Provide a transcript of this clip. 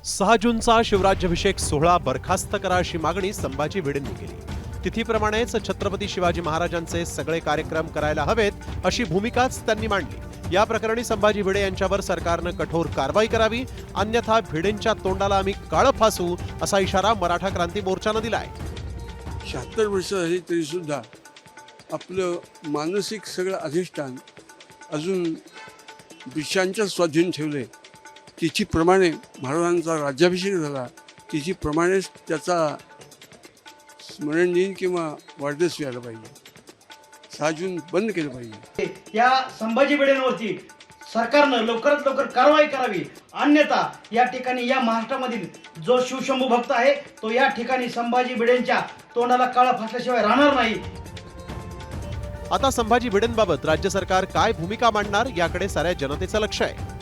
6 जूनचा शिवराज्याभिषेक सोहळा बरखास्त करा अशी मागणी संभाजी भिडेंनी केली। तिथीप्रमाणेच छत्रपती शिवाजी महाराजांचे सगळे कार्यक्रम करायला हवेत अशी भूमिकाच त्यांनी मांडली। या प्रकरणी संभाजी भिडे यांच्यावर सरकारनं कठोर कारवाई करावी, अन्यथा भिडेंच्या तोंडाला आम्ही काळं फासू असा इशारा मराठा क्रांती मोर्चानं दिलाय। 76 वर्ष झाली तरी सुद्धा आपलं मानसिक सगळं अधिष्ठान अजून ब्रिटिशांच्या स्वाधीन ठेवले। तिथीप्रमाणे महाराजांचा राज्याभिषेक झाला, तिथीप्रमाणेच त्याचा स्मरण दिन किंवा वाढदिवस व्हायला पाहिजे। 6 जून बंद केलं पाहिजे। या संभाजी भिडेंवरती सरकारनं लवकरात लवकर कारवाई करावी, अन्यथा या ठिकाणी या महाराष्ट्रामधील जो शिवशंभू भक्त आहे तो या ठिकाणी संभाजी भिडेंच्या तोंडाला काळं फासल्याशिवाय राहणार नाही। आता संभाजी भिडेंबाबत राज्य सरकार काय भूमिका मांडणार याकडे साऱ्या जनतेचं लक्ष आहे।